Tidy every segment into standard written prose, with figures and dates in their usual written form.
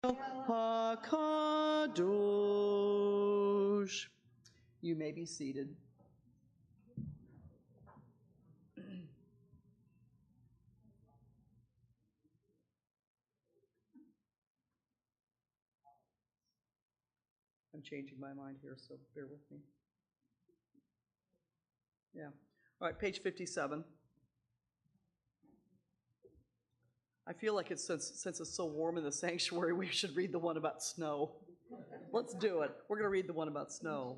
HaKadosh. You may be seated. I'm changing my mind here, so bear with me. Yeah. All right, page 57. I feel like since it's so warm in the sanctuary, we should read the one about snow. Let's do it. We're going to read the one about snow.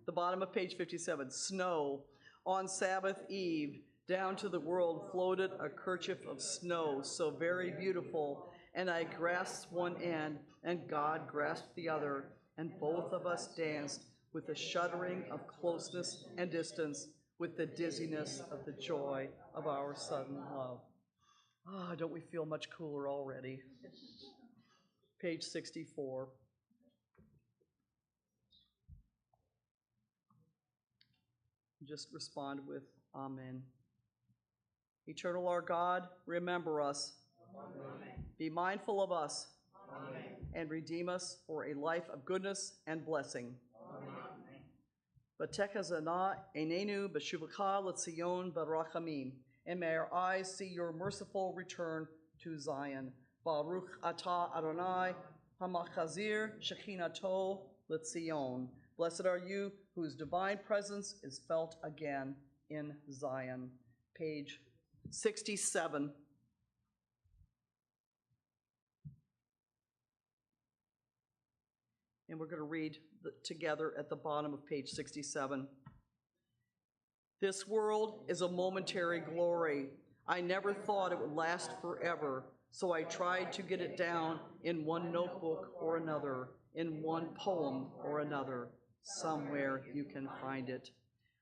The bottom of page 57. Snow. On Sabbath Eve, down to the world floated a kerchief of snow, so very beautiful, and I grasped one end, and God grasped the other, and both of us danced with the shuddering of closeness and distance, with the dizziness of the joy of our sudden love. Ah, don't we feel much cooler already? Page 64. Just respond with Amen. Eternal our God, remember us. Amen. Be mindful of us. Amen. And redeem us for a life of goodness and blessing. V'tekazana einenu b'shuvaka l'tzion b'rachamim. And may our eyes see your merciful return to Zion. Baruch atah Adonai hamachazir shechinato l'tzion. Blessed are you whose divine presence is felt again in Zion. Page 67. And we're going to read together at the bottom of page 67. This world is a momentary glory. I never thought it would last forever, so I tried to get it down in one notebook or another, in one poem or another. Somewhere you can find it.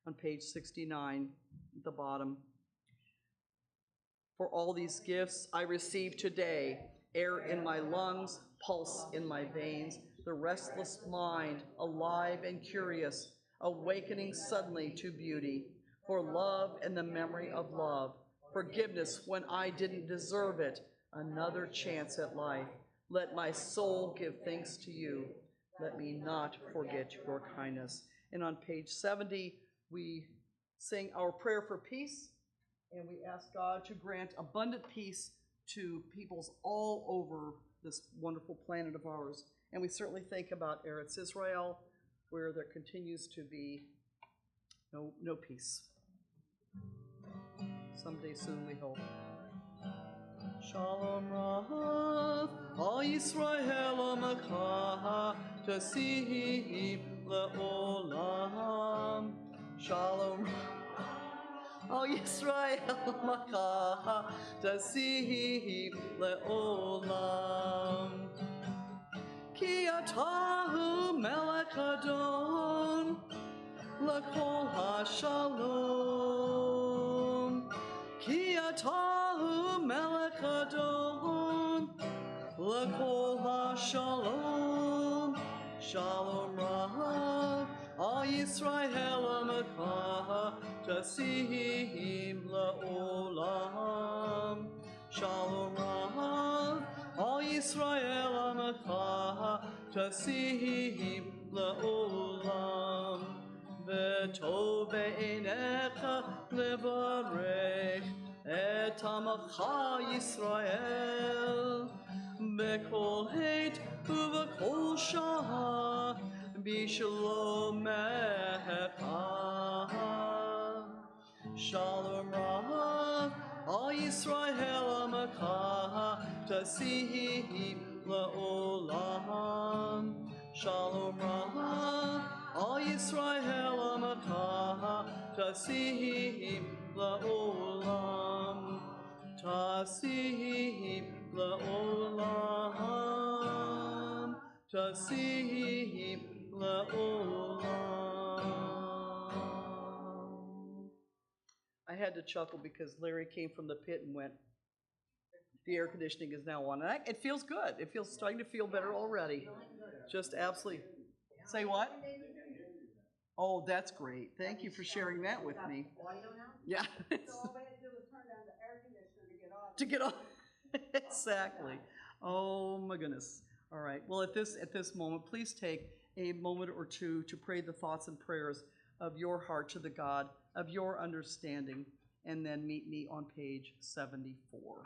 On page 69, at the bottom. For all these gifts I received today, air in my lungs, pulse in my veins, the restless mind, alive and curious, awakening suddenly to beauty, for love and the memory of love, forgiveness when I didn't deserve it, another chance at life. Let my soul give thanks to you. Let me not forget your kindness. And on page 70, we sing our prayer for peace, and we ask God to grant abundant peace to peoples all over this wonderful planet of ours. And we certainly think about Eretz Israel, where there continues to be no peace. Someday soon, we hope. Shalom Rav, Al Yisrael Amaka, Tasihim Le'olam. Shalom Al Yisrael Amaka, Tasihim Le'olam. Ki atahu melech Adon, L'kol HaShalom. Ki atahu melech Adon, L'kol HaShalom. Shalom Rav, Al Yisrael Amaka, Tasihim Le'olam. Shalom Rav, Al Yisrael Amaka, Tasihim Le'olam. V'tov be'einecha levarech et Amacha Yisrael b'kol het u'v'kol shah b'shalomecha. Shalom Rav, Al Yisrael Amaka, Tasihim Le'olam. Shalom Rav, Al Yisrael Amaka, Tasihim Le'olam. Tasihim Le'olam. Tasihim Le'olam. I had to chuckle because Larry came from the pit and went, the air conditioning is now on. And it feels good. It feels starting to feel better already. Just absolutely. Say what? Oh, that's great. Thank you for sharing that with me. Yeah. So all we had to do was turn down the air conditioner to get off. To get off. Exactly. Oh my goodness. All right. Well, at this moment, please take a moment or two to pray the thoughts and prayers of your heart to the God of your understanding, and then meet me on page 74.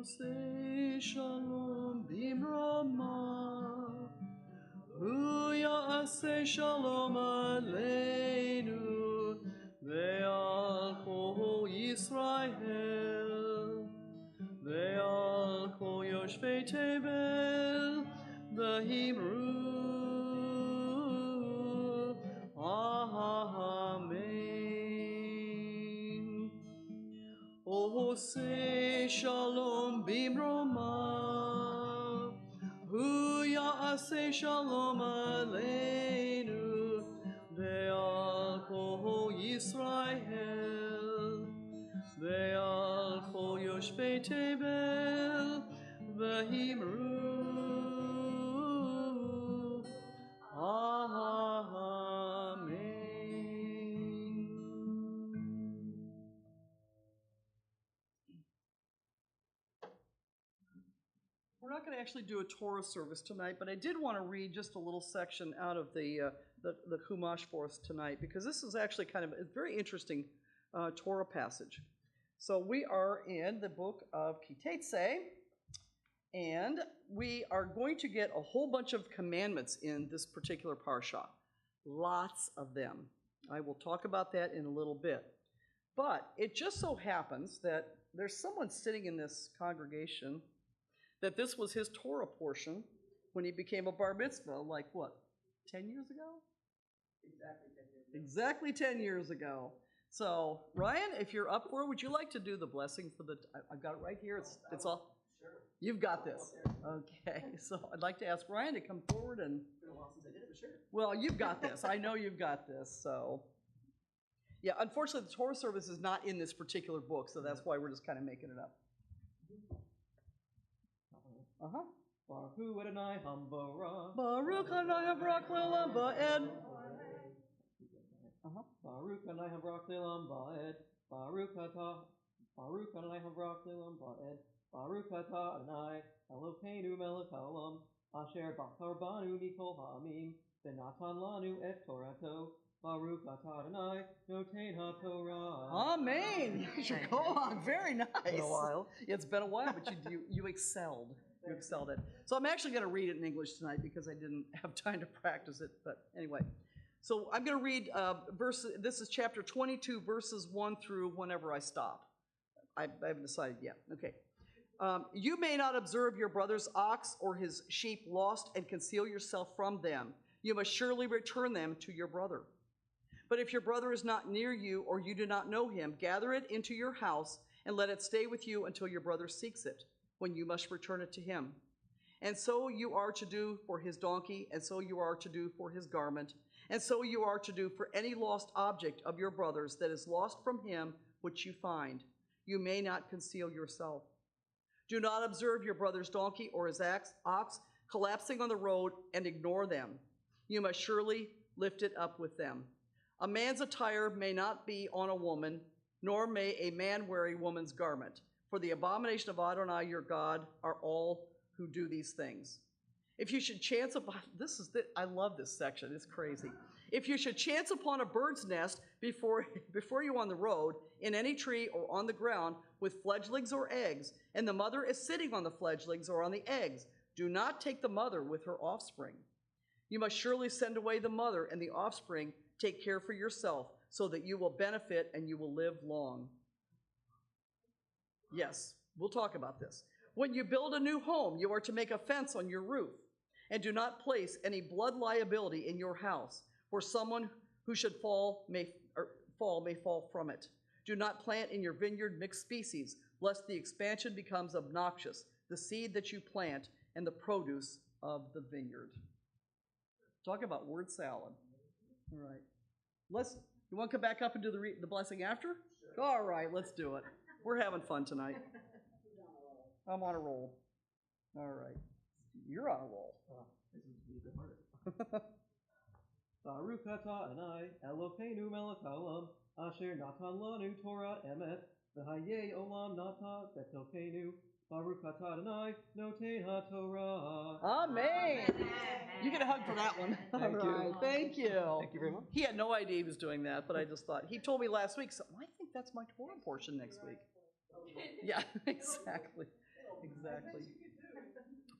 Say shalom bimrama, Huya say shalom aleinu, ve'al kol Yisrael, ve'al kol yoshvei tevel, v'himru, amen. Oh, say shalom bimroma, Huya say shalom aleinu, ve'al kol Yisrael, ve'al kol yoshvei tevel, v'himru, amen. We're not going to actually do a Torah service tonight, but I did want to read just a little section out of the Chumash for us tonight, because this is actually kind of a very interesting Torah passage. So we are in the book of Kitetse, and we are going to get a whole bunch of commandments in this particular parsha. Lots of them. I will talk about that in a little bit. But it just so happens that there's someone sitting in this congregation that this was his Torah portion when he became a bar mitzvah, like what, 10 years ago? Exactly 10 years ago. So, Ryan, if you're up for it, would you like to do the blessing for the, I've got it right here, it's all, sure. You've got this. Okay, so I'd like to ask Ryan to come forward and, it's been a while since I did it, but sure. Well, you've got this, I know you've got this, so. Yeah, unfortunately the Torah service is not in this particular book, so that's why we're just kind of making it up. Baruch Adonai Hambara. Baruch Adonai Barak Le'olam Va'ed. Baruch Adonai Barak Le'olam Va'ed. Baruch Adonai Barak Le'olam Va'ed. Baruch Atah Adonai Elokeinu Melech Haolam Asher Bachar Banu Mikol Ha'amim V'natan Lanu Et Torato. Baruch Atah Adonai Noten HaTorah. Amen. You should go on. Very nice. It's been a while. It's been a while, but you excelled. You excelled it. So I'm actually going to read it in English tonight because I didn't have time to practice it. But anyway, so I'm going to read this is chapter 22, verses 1 through whenever I stop. I haven't decided yet. Okay. You may not observe your brother's ox or his sheep lost and conceal yourself from them. You must surely return them to your brother. But if your brother is not near you or you do not know him, gather it into your house and let it stay with you until your brother seeks it, when you must return it to him. And so you are to do for his donkey, and so you are to do for his garment, and so you are to do for any lost object of your brother's that is lost from him which you find. You may not conceal yourself. Do not observe your brother's donkey or his ox collapsing on the road and ignore them. You must surely lift it up with them. A man's attire may not be on a woman, nor may a man wear a woman's garment. For the abomination of Adonai your God are all who do these things. If you should chance upon, I love this section, it's crazy. If you should chance upon a bird's nest before you on the road, in any tree or on the ground, with fledglings or eggs, and the mother is sitting on the fledglings or on the eggs, do not take the mother with her offspring. You must surely send away the mother and the offspring. Take care for yourself, so that you will benefit and you will live long. Yes, we'll talk about this. When you build a new home, you are to make a fence on your roof, and do not place any blood liability in your house, For someone who should fall may fall from it. Do not plant in your vineyard mixed species, lest the expansion becomes obnoxious, the seed that you plant and the produce of the vineyard. Talk about word salad. All right. You want to come back up and do the blessing after? Sure. All right, let's do it. We're having fun tonight. I'm on a roll. All right. You're on a roll. This is a bit harder. Baruch atah Adonai Elokeinu melech haolam asher natan lanu Torah emet v'hayei olam nata betokenu Baruch atah Adonai noten haTorah. Amen. You get a hug for that one. Thank you. Thank you. Thank you very much. He had no idea he was doing that, but I just thought, he told me last week, so I think that's my Torah portion next week. Yeah, exactly. Exactly.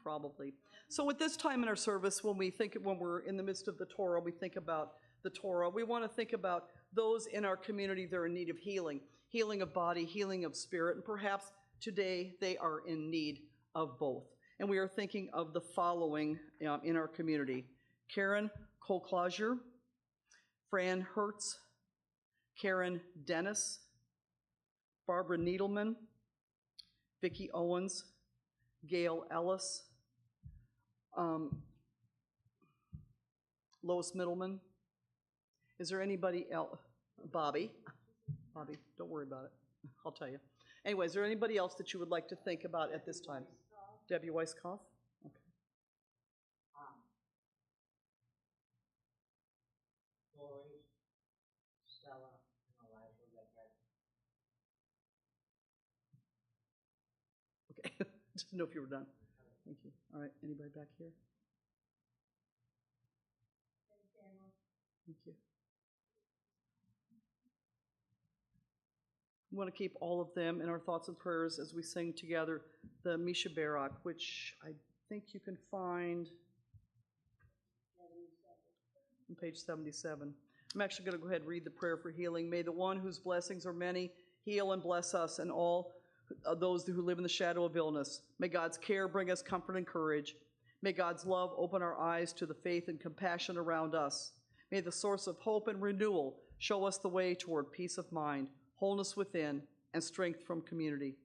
Probably. So at this time in our service, when we're in the midst of the Torah, we think about the Torah. We want to think about those in our community that are in need of healing, healing of body, healing of spirit, and perhaps today they are in need of both. And we are thinking of the following in our community: Karen Kolklager, Fran Hertz, Karen Dennis, Barbara Needleman, Vicki Owens, Gail Ellis, Lois Middleman. Is there anybody else? Bobby, don't worry about it. I'll tell you. Anyway, is there anybody else that you would like to think about at this time? Debbie Weisskopf? Okay. Lori, Stella, and Elijah Redhead. Okay. Just know if you were done. Thank you. All right. Anybody back here? Thank you. We want to keep all of them in our thoughts and prayers as we sing together the Misha Barak, which I think you can find on page 77. I'm actually going to go ahead and read the prayer for healing. May the one whose blessings are many heal and bless us and all those who live in the shadow of illness. May God's care bring us comfort and courage. May God's love open our eyes to the faith and compassion around us. May the source of hope and renewal show us the way toward peace of mind, wholeness within, and strength from community.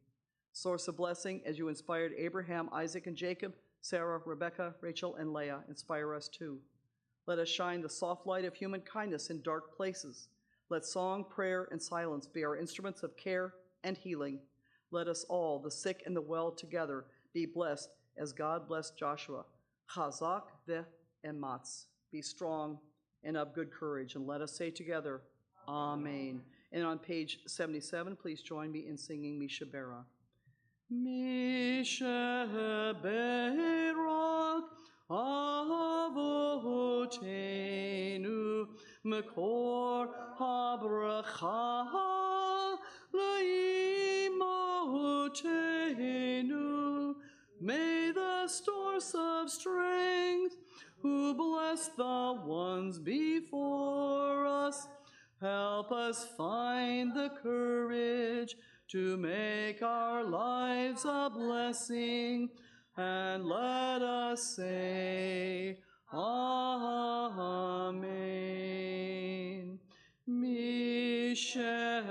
Source of blessing, as you inspired Abraham, Isaac, and Jacob, Sarah, Rebecca, Rachel, and Leah, inspire us too. Let us shine the soft light of human kindness in dark places. Let song, prayer, and silence be our instruments of care and healing. Let us all, the sick and the well together, be blessed as God blessed Joshua. Chazak ve'ematz. Be strong and of good courage. And let us say together, Amen. And on page 77, please join me in singing Misha Barak. Misha Barak avotenu mekor habracha laimotenu. May the source of strength, who bless the ones before us, help us find the courage to make our lives a blessing, and let us say, Amen. Misha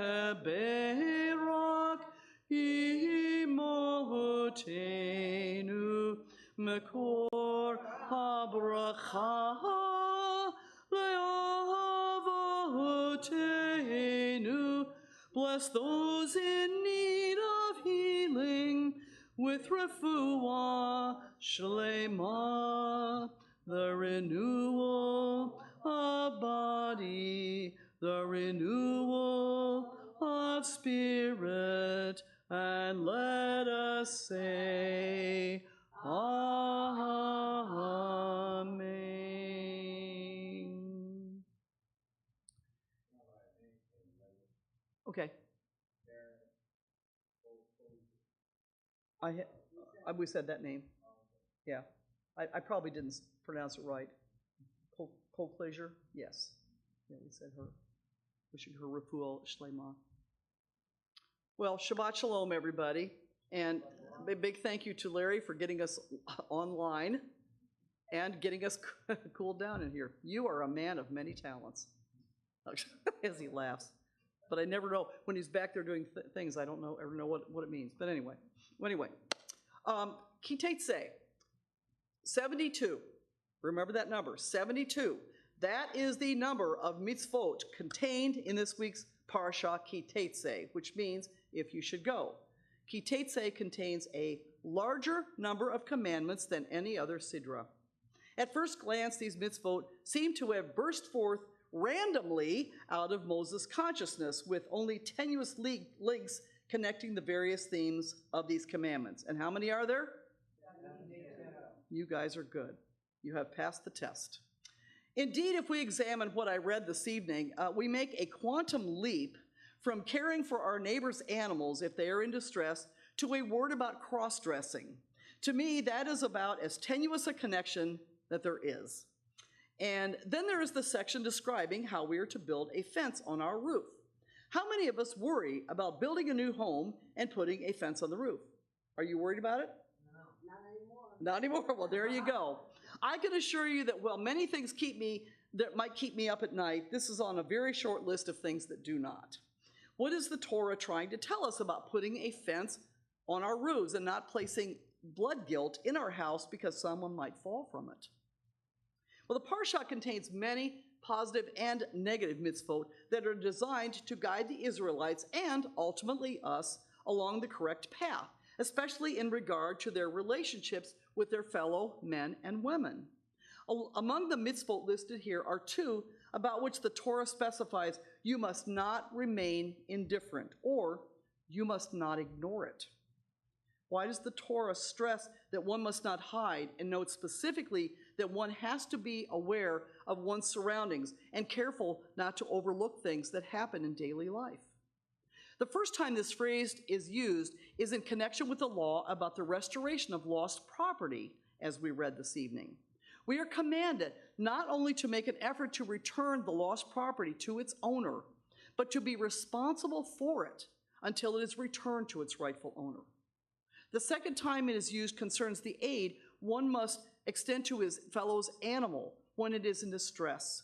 Barak imotenu mekor habracha le'avotenu. Bless those in need of healing with refuah shlema, the renewal of body, the renewal of spirit, and let us say, Amen. Okay. We said that name. Yeah. I probably didn't pronounce it right. Kolklager? Yes. Yeah, we said her. Wishing her refuah shlema. Well, Shabbat Shalom, everybody. And a big thank you to Larry for getting us online. and getting us cooled down in here. You are a man of many talents, as he laughs. But I never know, when he's back there doing things, I don't ever know what it means. But anyway, Kitetse, 72. Remember that number, 72. That is the number of mitzvot contained in this week's Parsha Kitetse, which means if you should go. Kitetse contains a larger number of commandments than any other sidra. At first glance, these mitzvot seem to have burst forth randomly out of Moses' consciousness, with only tenuous links connecting the various themes of these commandments. And how many are there? 72. You guys are good. You have passed the test. Indeed, if we examine what I read this evening, we make a quantum leap from caring for our neighbor's animals if they are in distress to a word about cross-dressing. To me, that is about as tenuous a connection that there is. And then there is the section describing how we are to build a fence on our roof. How many of us worry about building a new home and putting a fence on the roof? Are you worried about it? No, not anymore. Not anymore. Well, there you go. I can assure you that while many things that might keep me up at night, this is on a very short list of things that do not. What is the Torah trying to tell us about putting a fence on our roofs and not placing blood guilt in our house because someone might fall from it? Well, the Parsha contains many positive and negative mitzvot that are designed to guide the Israelites and ultimately us along the correct path, especially in regard to their relationships with their fellow men and women. Among the mitzvot listed here are two about which the Torah specifies you must not remain indifferent, or you must not ignore it. Why does the Torah stress that one must not hide and note specifically that one has to be aware of one's surroundings and careful not to overlook things that happen in daily life? The first time this phrase is used is in connection with the law about the restoration of lost property, as we read this evening. We are commanded not only to make an effort to return the lost property to its owner, but to be responsible for it until it is returned to its rightful owner. The second time it is used concerns the aid one must extend to his fellow's animal when it is in distress.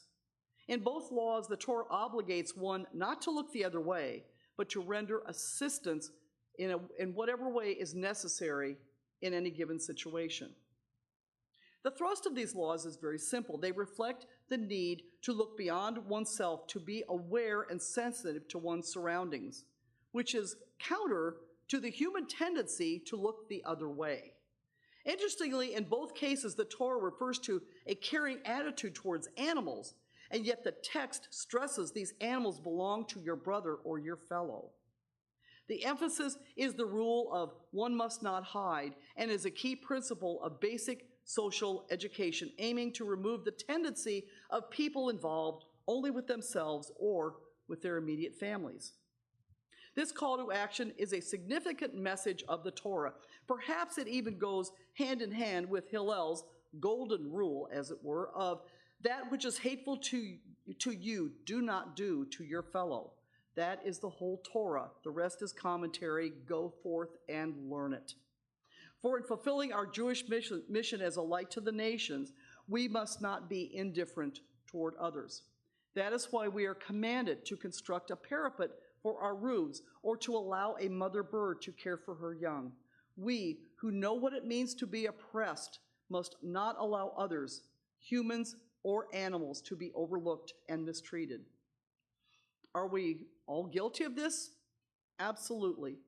In both laws, the Torah obligates one not to look the other way, but to render assistance in whatever way is necessary in any given situation. The thrust of these laws is very simple. They reflect the need to look beyond oneself, to be aware and sensitive to one's surroundings, which is counter to the human tendency to look the other way. Interestingly, in both cases, the Torah refers to a caring attitude towards animals, and yet the text stresses these animals belong to your brother or your fellow. The emphasis is the rule of one must not hide and is a key principle of basic social education, aiming to remove the tendency of people involved only with themselves or with their immediate families. This call to action is a significant message of the Torah. Perhaps it even goes hand in hand with Hillel's golden rule, as it were, of that which is hateful to you, do not do to your fellow. That is the whole Torah. The rest is commentary. Go forth and learn it. For in fulfilling our Jewish mission as a light to the nations, we must not be indifferent toward others. That is why we are commanded to construct a parapet for our roofs, or to allow a mother bird to care for her young. We, who know what it means to be oppressed, must not allow others, humans or animals, to be overlooked and mistreated. Are we all guilty of this? Absolutely.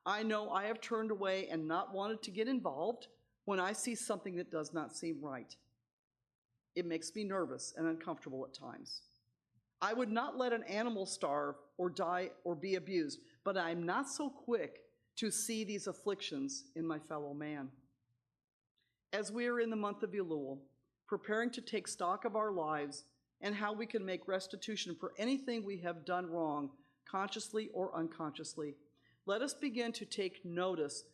I know I have turned away and not wanted to get involved when I see something that does not seem right. It makes me nervous and uncomfortable at times. I would not let an animal starve or die or be abused, but I am not so quick to see these afflictions in my fellow man. As we are in the month of Elul, preparing to take stock of our lives and how we can make restitution for anything we have done wrong, consciously or unconsciously, let us begin to take notice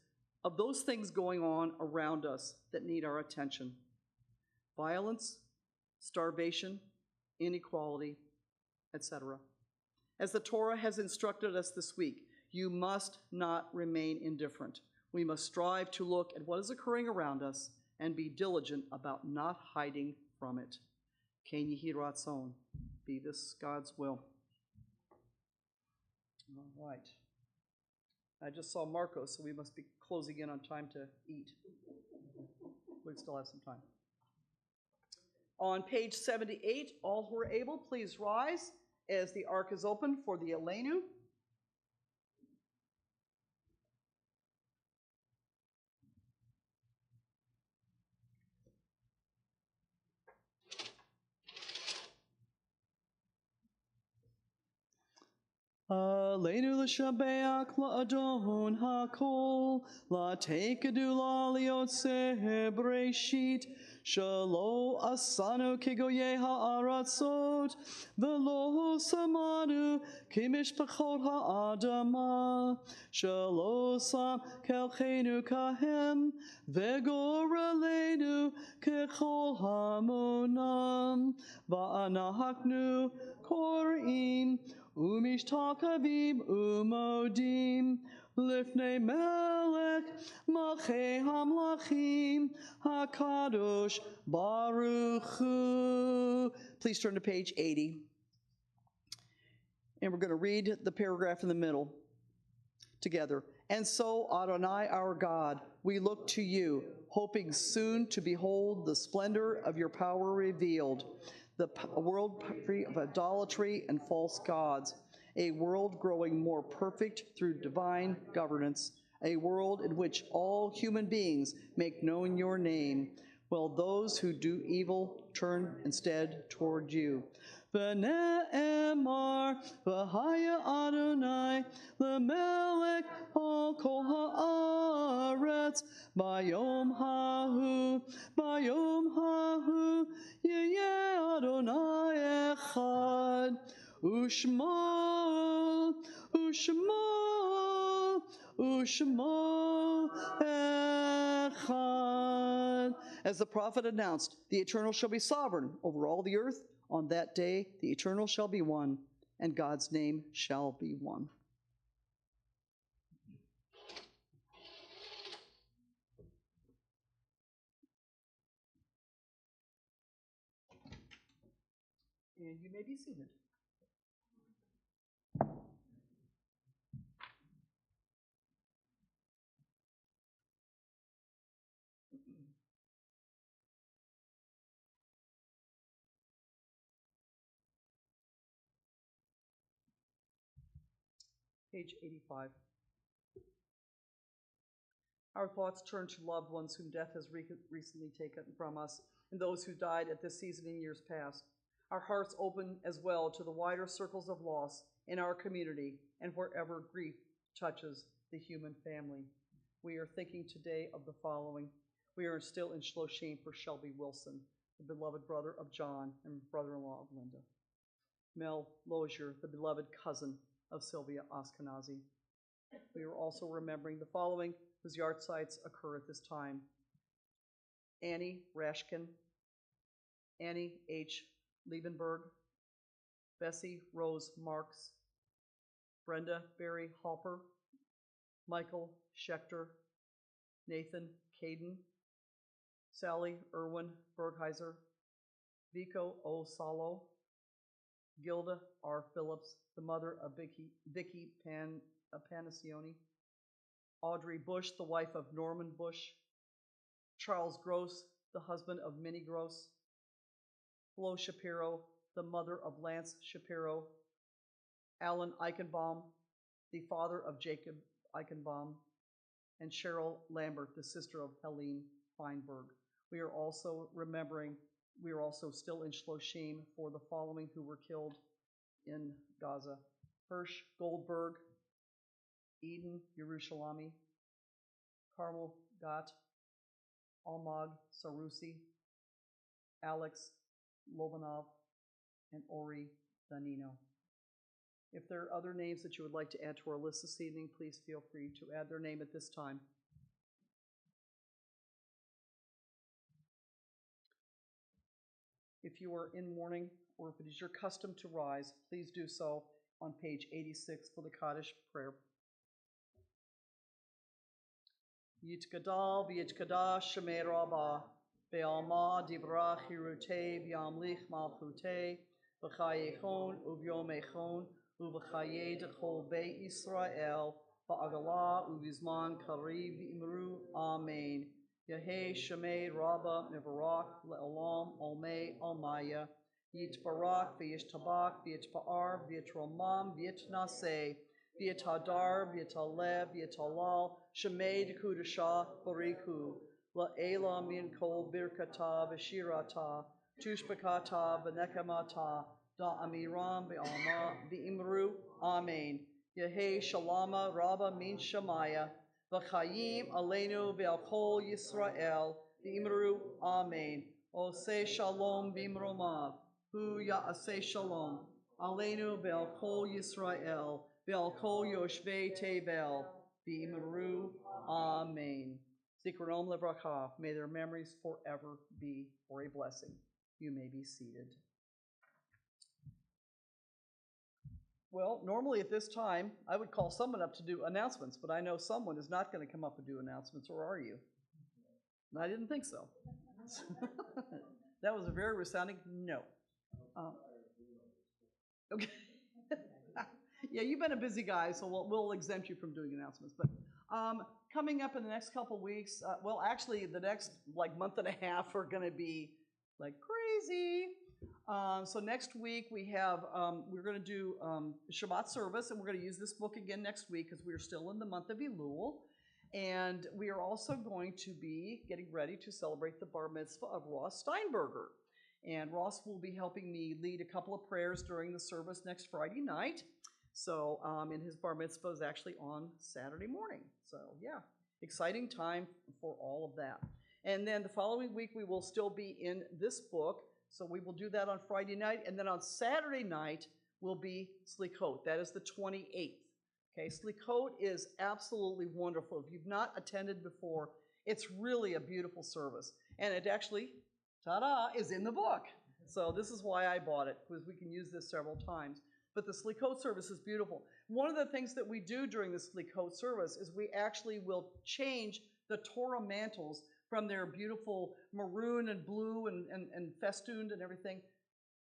of those things going on around us that need our attention. Violence, starvation, inequality, etc. As the Torah has instructed us this week, you must not remain indifferent. We must strive to look at what is occurring around us and be diligent about not hiding from it. Ken Yehi Ratzon. Be this God's will. All right. I just saw Marcos, so we must be closing in on time to eat. We still have some time. On page 78, all who are able, please rise as the ark is open for the Elenu. Aleinu l'shabeach la'adon ha'kol, la'tekedu la'liot breshit, shalo asanu kigoye ha'aratzot, velo samanu kimishpachot ha'adama, shalo sam kelchenu kahem, vegoraleinu kechol hamonam, va'anahaknu korim, Umishtakavim umodim lifnei melech malchei hamlachim hakadosh baruch hu. Please turn to page 80. And we're going to read the paragraph in the middle together. And so, Adonai our God, we look to you, hoping soon to behold the splendor of your power revealed, the world free of idolatry and false gods, a world growing more perfect through divine governance, a world in which all human beings make known your name, while those who do evil turn instead toward you. V'ne'emar v'haya Adonai l'melech al kol ha'aretz bayom hahu yeh Adonai echad ushmo echad. As the prophet announced, the Eternal shall be sovereign over all the earth. On that day, the Eternal shall be one, and God's name shall be one. And you may be seated. Page 85. Our thoughts turn to loved ones whom death has recently taken from us, and those who died at this season in years past. Our hearts open as well to the wider circles of loss in our community and wherever grief touches the human family. We are thinking today of the following. We are still in Shloshim for Shelby Wilson, the beloved brother of John and brother-in-law of Linda. Mel Lozier, the beloved cousin of Sylvia Ashkenazi. We are also remembering the following, whose yahrzeits occur at this time. Annie Rashkin, Annie H. Liebenberg, Bessie Rose Marks, Brenda Barry Halper, Michael Schechter, Nathan Caden, Sally Irwin Bergheiser, Vico O. Salo, Gilda R. Phillips, the mother of Vicky Panassioni, Audrey Bush, the wife of Norman Bush, Charles Gross, the husband of Minnie Gross, Flo Shapiro, the mother of Lance Shapiro, Alan Eichenbaum, the father of Jacob Eichenbaum, and Cheryl Lambert, the sister of Helene Feinberg. We are also still in Shloshim for the following who were killed in Gaza. Hirsch Goldberg, Eden Yerushalami, Carmel Gat, Almag Sarusi, Alex Lobanov, and Ori Danino. If there are other names that you would like to add to our list this evening, please feel free to add their name at this time. If you are in mourning, or if it is your custom to rise, please do so on page 86 for the Kaddish prayer. Yitgadal v'yitkadash shemei rabah, ve'alma divrach hirute v'yamlich malchute, v'chayechon uvyomechon, uv'chaye dechol beit Yisrael, v'agalah uvizman kariv imru, amen. Yahei shemei rabah nevarach le'olam olmei almaya, Yitbarak v'yishtabak v'yitpa'ar v'yitromam v'yitnaseh, V'yitadar, v'yitaleh, v'yitalal, shemei dekudashah, bariku, la'ela min kol birkata v'shirata, tushbakata v'nekamata, da'amiram v'alma v'imru, amen. Yehei shalama rabba min shamaya, v'chayim aleinu v'al kol Yisrael, v'imru, amen. Oseh shalom v'imromav, hu ya'aseh shalom, aleinu v'al kol Yisrael, Bel kol yoshvei tebel, v'imru, amen. Zikron levracha, may their memories forever be for a blessing. You may be seated. Well, normally at this time, I would call someone up to do announcements, but I know someone is not going to come up and do announcements, or are you? And I didn't think so. That was a very resounding no. Okay. Yeah, you've been a busy guy, so we'll exempt you from doing announcements. But coming up in the next couple weeks, well, actually, the next month and a half are going to be like crazy. So next week we have we're going to do Shabbat service, and we're going to use this book again next week because we're still in the month of Elul, and we are also going to be getting ready to celebrate the bar mitzvah of Ross Steinberger. And Ross will be helping me lead a couple of prayers during the service next Friday night. So, and his bar mitzvah is actually on Saturday morning. So, yeah, exciting time for all of that. And then the following week, we will still be in this book. So we will do that on Friday night. And then on Saturday night will be Slichot. That is the 28th. Okay, Slichot is absolutely wonderful. If you've not attended before, it's really a beautiful service. And it actually, ta-da, is in the book. So this is why I bought it, because we can use this several times. But the Slichot service is beautiful. One of the things that we do during the Slichot service is we actually will change the Torah mantles from their beautiful maroon and blue and festooned and everything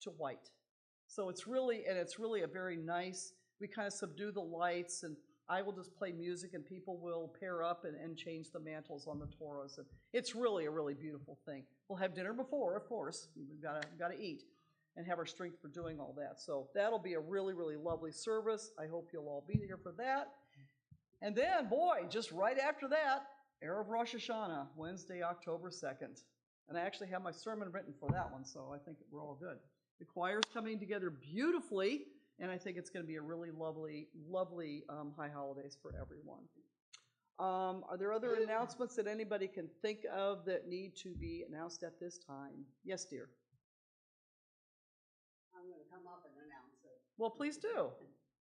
to white. So it's really a very nice, we kind of subdue the lights, and I will just play music and people will pair up and change the mantles on the Torahs. And it's really a really beautiful thing. We'll have dinner before, of course. We've got to eat and have our strength for doing all that. So that'll be a really, really lovely service. I hope you'll all be here for that. And then, boy, just right after that, Erev Rosh Hashanah, Wednesday, October 2nd. And I actually have my sermon written for that one, so I think we're all good. The choir's coming together beautifully, and I think it's going to be a really lovely, lovely high holidays for everyone. Are there other announcements that anybody can think of that need to be announced at this time? Yes, dear. I'm going to come up and announce it. Well, please do.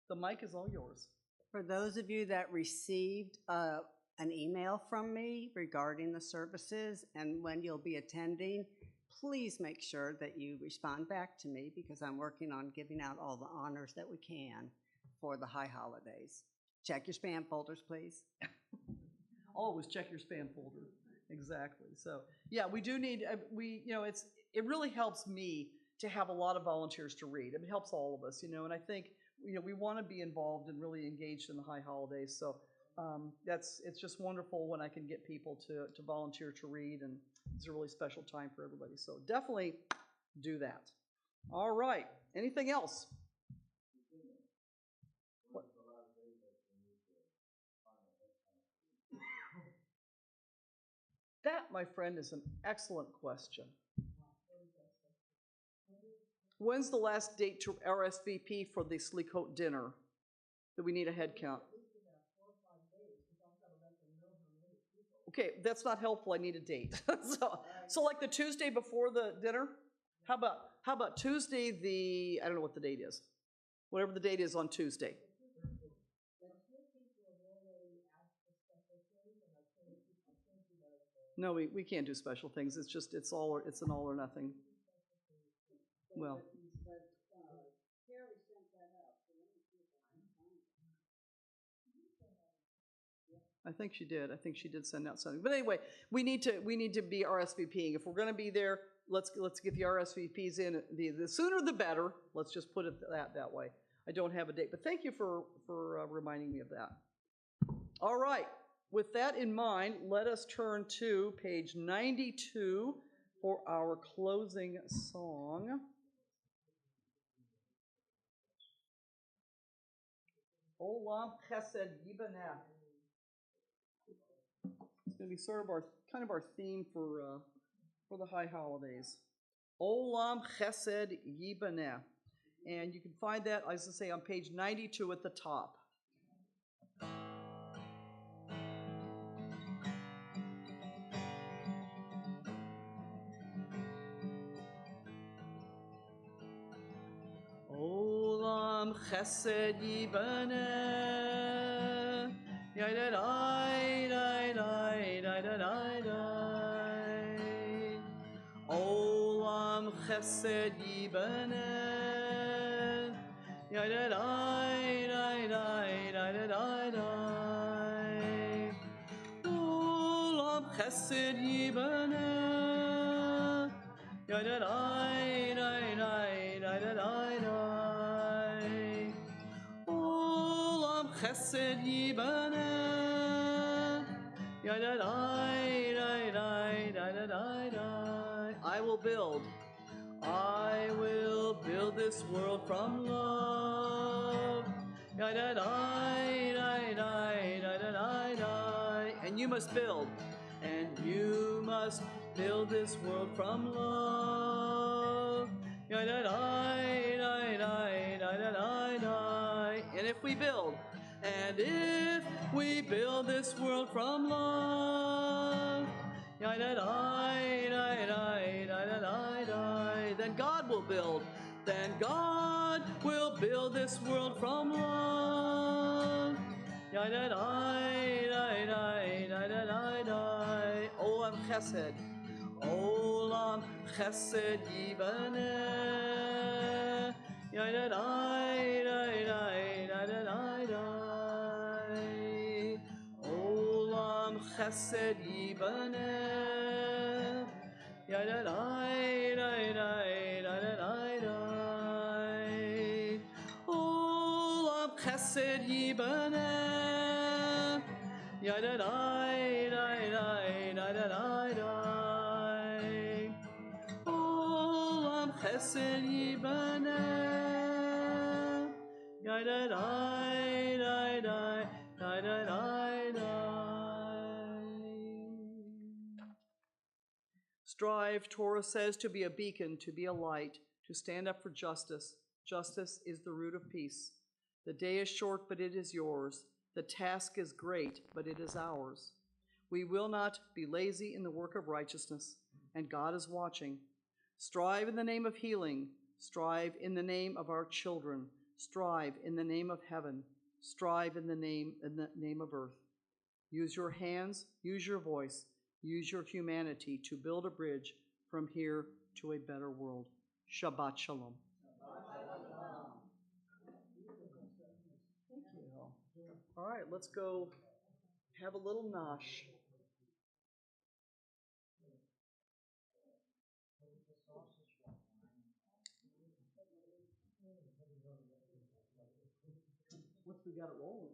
The mic is all yours. For those of you that received an email from me regarding the services and when you'll be attending, please make sure that you respond back to me because I'm working on giving out all the honors that we can for the high holidays. Check your spam folders, please. Always check your spam folder. Exactly. So, yeah, we do need, it really helps me to have a lot of volunteers to read. It helps all of us, and I think, we want to be involved and really engaged in the high holidays. So it's just wonderful when I can get people to volunteer to read, and it's a really special time for everybody. So definitely do that. All right. Anything else? What? That, my friend, is an excellent question. When's the last date to RSVP for the Slichot dinner? Do we need a head count? Okay, that's not helpful. I need a date. so like the Tuesday before the dinner? How about Tuesday I don't know what the date is. Whatever the date is on Tuesday. No, we can't do special things. It's an all or nothing. Well. I think she did. I think she did send out something. But anyway, we need to be RSVPing. If we're going to be there, let's get the RSVPs in. The sooner the better. Let's just put it that way. I don't have a date, but thank you for reminding me of that. All right. With that in mind, let us turn to page 92 for our closing song. Olam Chesed Yibaneh. It's going to be sort of our theme for the high holidays. Olam Chesed Yibaneh. And you can find that, as I say, on page 92 at the top. Olam Chesed Yibaneh, Yai-da-dai, dai-dai, dai-da-dai, dai. Olam Chesed Yibaneh, Yai-da-dai, dai-dai, dai-da-dai, dai. Olam Chesed Yibaneh, Yai-da-dai, dai-dai, dai-da-dai, dai. Olam Chesed Yibaneh, Yai-da-dai, dai-dai, dai-da-dai, dai. I will build this world from love. Yai-da-dai, dai-dai, dai-da-dai, dai. And you must build this world from love. Yai-da-dai, dai-dai, dai-da-dai, dai. And if we build this world from love, yai-da-dai, dai-dai, dai-da-dai, dai, then God will build this world from love. Yai-da-dai, dai-dai, dai-da-dai, dai. Olam Chesed, Olam Chesed Yibaneh, Yai-da-dai, dai-dai, dai-da-dai, dai. Olam Chesed Yibaneh, Yai-da-dai, dai-dai, dai-da-dai, dai. Olam Chesed Yibaneh, Yai-da-dai, dai-dai, dai-da-dai, dai. Olam Chesed Yibaneh, Yai-da-dai, dai-dai, dai-da-dai, dai. Strive, Torah says, to be a beacon, to be a light, to stand up for justice. Justice is the root of peace. The day is short, but it is yours. The task is great, but it is ours. We will not be lazy in the work of righteousness, and God is watching. Strive in the name of healing. Strive in the name of our children. Strive in the name of heaven. Strive in the name of earth. Use your hands, use your voice, use your humanity to build a bridge from here to a better world. Shabbat Shalom. Thank you. All right, let's go have a little nosh. Once we got it rolling.